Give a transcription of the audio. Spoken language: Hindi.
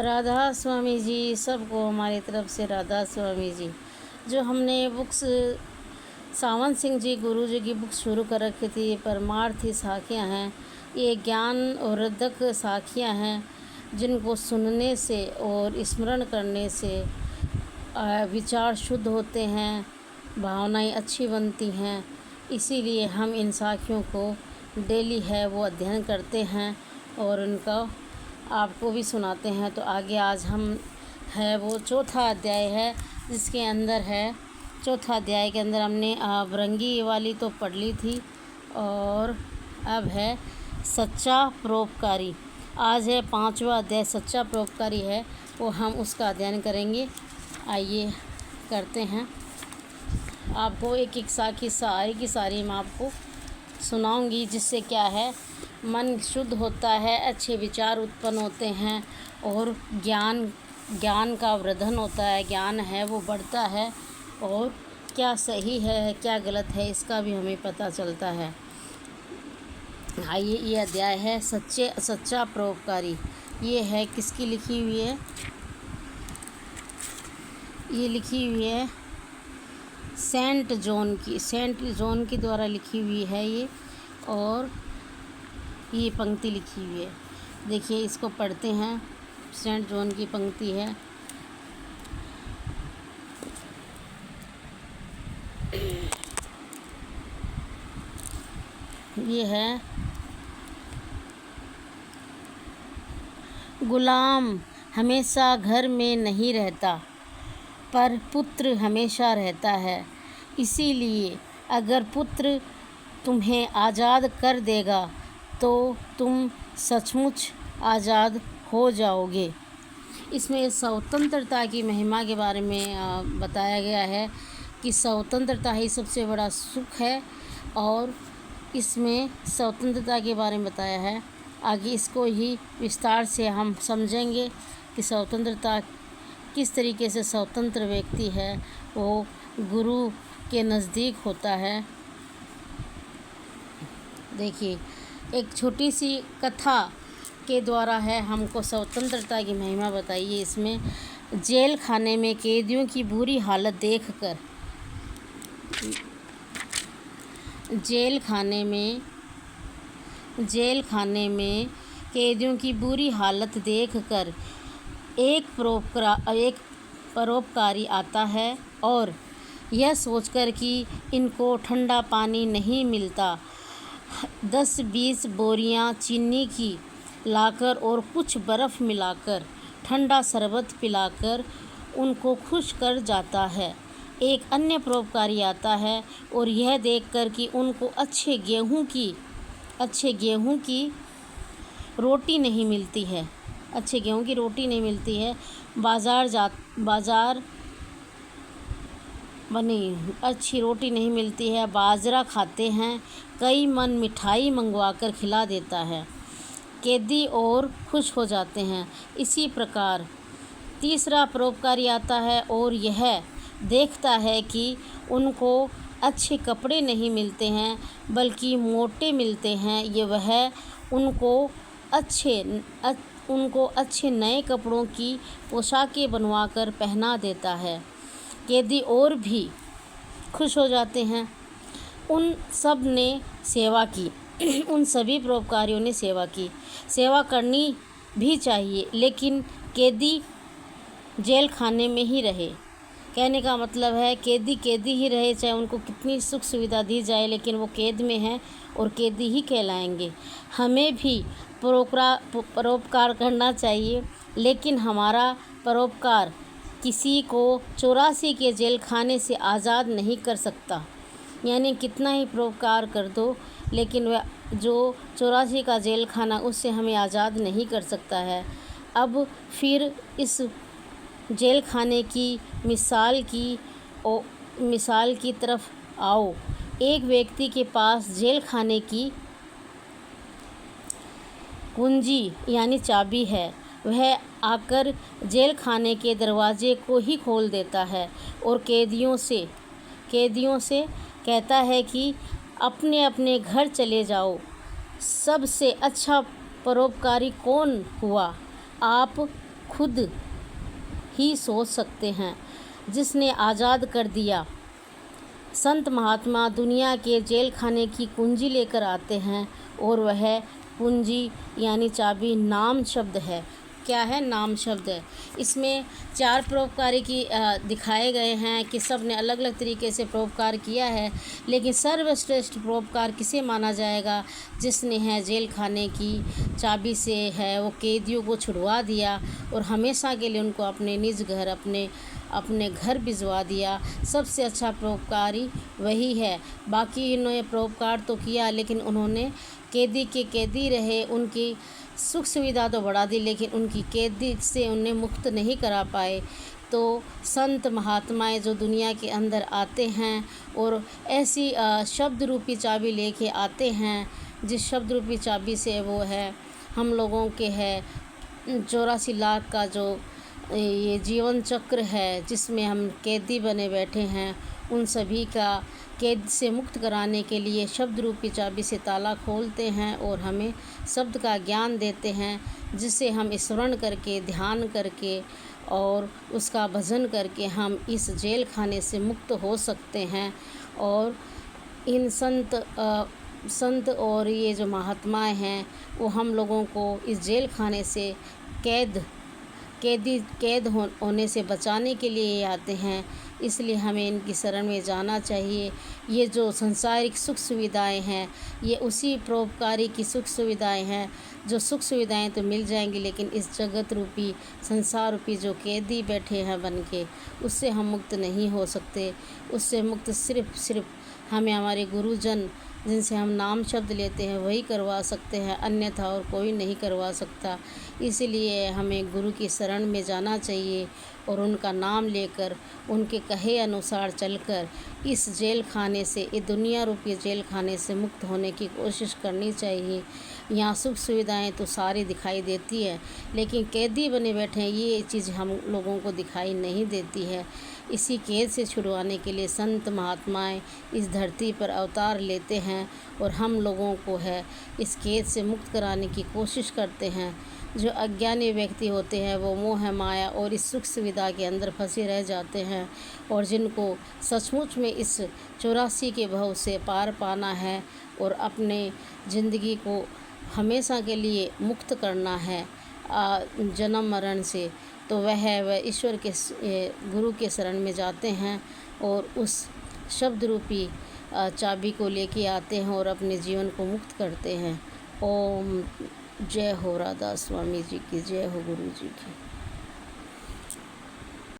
राधा स्वामी जी, सबको हमारी तरफ से राधा स्वामी जी। जो हमने बुक्स सावन सिंह जी गुरु जी की बुक्स शुरू कर रखी थी, परमार्थी साखियाँ हैं। ये ज्ञान वर्धक साखियाँ हैं जिनको सुनने से और स्मरण करने से विचार शुद्ध होते हैं, भावनाएं अच्छी बनती हैं। इसीलिए हम इन साखियों को डेली है वो अध्ययन करते हैं और उनका आपको भी सुनाते हैं। तो आगे आज हम है वो चौथा अध्याय है, जिसके अंदर है चौथा अध्याय के अंदर हमने अवरंगी वाली तो पढ़ ली थी और अब है सच्चा परोपकारी। आज है पांचवा अध्याय, सच्चा परोपकारी है वो हम उसका अध्ययन करेंगे। आइए करते हैं। आपको एक एक साखी सारी की सारी मैं आपको सुनाऊंगी, जिससे क्या है मन शुद्ध होता है, अच्छे विचार उत्पन्न होते हैं और ज्ञान का वर्धन होता है। ज्ञान है वो बढ़ता है और क्या सही है क्या गलत है इसका भी हमें पता चलता है। आइए, ये अध्याय है सच्चा परोपकारी। ये है किसकी लिखी हुई है? ये लिखी हुई है सेंट जॉन की द्वारा लिखी हुई है ये, और ये पंक्ति लिखी हुई है। देखिए, इसको पढ़ते हैं। सेंट जॉन की पंक्ति है। ये है, गुलाम हमेशा घर में नहीं रहता, पर पुत्र हमेशा रहता है। इसीलिए अगर पुत्र तुम्हें आज़ाद कर देगा तो तुम सचमुच आज़ाद हो जाओगे। इसमें स्वतंत्रता की महिमा के बारे में बताया गया है कि स्वतंत्रता ही सबसे बड़ा सुख है, और इसमें स्वतंत्रता के बारे में बताया है। आगे इसको ही विस्तार से हम समझेंगे कि स्वतंत्रता किस तरीके से स्वतंत्र व्यक्ति है वो गुरु के नज़दीक होता है। देखिए, एक छोटी सी कथा के द्वारा है हमको स्वतंत्रता की महिमा बताइए। इसमें जेल खाने में कैदियों की बुरी हालत देखकर जेल खाने में कैदियों की बुरी हालत देखकर एक परोपकारी आता है और यह सोचकर कि इनको ठंडा पानी नहीं मिलता, 10-20 बोरियां चीनी की लाकर और कुछ बर्फ़ मिलाकर ठंडा शरबत पिलाकर उनको खुश कर जाता है। एक अन्य परोपकारी आता है और यह देखकर कि उनको अच्छे गेहूं की रोटी नहीं मिलती है, बाज़ार बनी अच्छी रोटी नहीं मिलती है, बाजरा खाते हैं, कई मन मिठाई मंगवाकर खिला देता है। कैदी और खुश हो जाते हैं। इसी प्रकार तीसरा परोपकारी आता है और यह देखता है कि उनको अच्छे कपड़े नहीं मिलते हैं बल्कि मोटे मिलते हैं। वह उनको अच्छे नए कपड़ों की पोशाकें बनवाकर पहना देता है। कैदी और भी खुश हो जाते हैं। उन सब ने सेवा की उन सभी परोपकारियों ने सेवा करनी भी चाहिए, लेकिन कैदी जेल खाने में ही रहे। कहने का मतलब है कैदी ही रहे, चाहे उनको कितनी सुख सुविधा दी जाए, लेकिन वो कैद में हैं और कैदी ही कहलाएंगे। हमें भी परोपकार करना चाहिए, लेकिन हमारा परोपकार किसी को 84 के जेल खाने से आज़ाद नहीं कर सकता। यानी कितना ही परोपकार कर दो, लेकिन वह जो 84 का जेल खाना उससे हमें आज़ाद नहीं कर सकता है। अब फिर इस जेल खाने की मिसाल की तरफ आओ। एक व्यक्ति के पास जेल खाने की कुंजी यानी चाबी है। वह आकर जेल खाने के दरवाजे को ही खोल देता है और कैदियों से कहता है कि अपने अपने घर चले जाओ। सबसे अच्छा परोपकारी कौन हुआ? आप खुद ही सोच सकते हैं, जिसने आज़ाद कर दिया। संत महात्मा दुनिया के जेल खाने की कुंजी लेकर आते हैं, और वह कुंजी यानी चाबी नाम शब्द है। क्या है? नाम शब्द है। इसमें 4 परोपकारी की दिखाए गए हैं कि सब ने अलग अलग तरीके से परोपकार किया है, लेकिन सर्वश्रेष्ठ परोपकार किसे माना जाएगा? जिसने है जेल खाने की चाबी से है वो कैदियों को छुड़वा दिया और हमेशा के लिए उनको अपने निज घर अपने घर भिजवा दिया। सबसे अच्छा परोपकारी वही है। बाकी इन्होंने परोपकार तो किया, लेकिन उन्होंने कैदी के कैदी रहे, उनकी सुख सुविधा तो बढ़ा दी, लेकिन उनकी कैदी से उन्हें मुक्त नहीं करा पाए। तो संत महात्माएं जो दुनिया के अंदर आते हैं और ऐसी शब्द रूपी चाबी लेके आते हैं, जिस शब्द रूपी चाबी से वो है हम लोगों के है 84 लाख का जो ये जीवन चक्र है, जिसमें हम कैदी बने बैठे हैं, उन सभी का कैद से मुक्त कराने के लिए शब्द रूपी चाबी से ताला खोलते हैं और हमें शब्द का ज्ञान देते हैं, जिसे हम स्मरण करके, ध्यान करके और उसका भजन करके हम इस जेल खाने से मुक्त हो सकते हैं। और इन संत और ये जो महात्माएं हैं वो हम लोगों को इस जेल खाने से कैद होने से बचाने के लिए आते हैं। इसलिए हमें इनकी शरण में जाना चाहिए। ये जो संसारिक सुख सुविधाएं हैं, ये उसी परोपकारी की सुख सुविधाएं हैं। जो सुख सुविधाएं तो मिल जाएंगी, लेकिन इस जगत रूपी संसार रूपी जो कैदी बैठे हैं बन के, उससे हम मुक्त नहीं हो सकते। उससे मुक्त सिर्फ हमें हमारे गुरुजन, जिनसे हम नाम शब्द लेते हैं, वही करवा सकते हैं, अन्यथा और कोई नहीं करवा सकता। इसलिए हमें गुरु की शरण में जाना चाहिए और उनका नाम लेकर, उनके कहे अनुसार चलकर इस जेल खाने से, इस दुनिया रूपी जेल खाने से मुक्त होने की कोशिश करनी चाहिए। यहाँ सुख सुविधाएं तो सारी दिखाई देती है, लेकिन कैदी बने बैठे हैं ये चीज़ हम लोगों को दिखाई नहीं देती है। इसी कैद से छुड़वाने के लिए संत महात्माएं इस धरती पर अवतार लेते हैं और हम लोगों को है इस कैद से मुक्त कराने की कोशिश करते हैं। जो अज्ञानी व्यक्ति होते हैं वो मोह माया और इस सुख सुविधा के अंदर फंसे रह जाते हैं, और जिनको सचमुच में इस 84 के भव से पार पाना है और अपने ज़िंदगी को हमेशा के लिए मुक्त करना है जन्म मरण से, तो वह ईश्वर के गुरु के शरण में जाते हैं और उस शब्द रूपी चाबी को लेके आते हैं और अपने जीवन को मुक्त करते हैं। ओम जय हो राधा स्वामी जी की, जय हो गुरु जी की।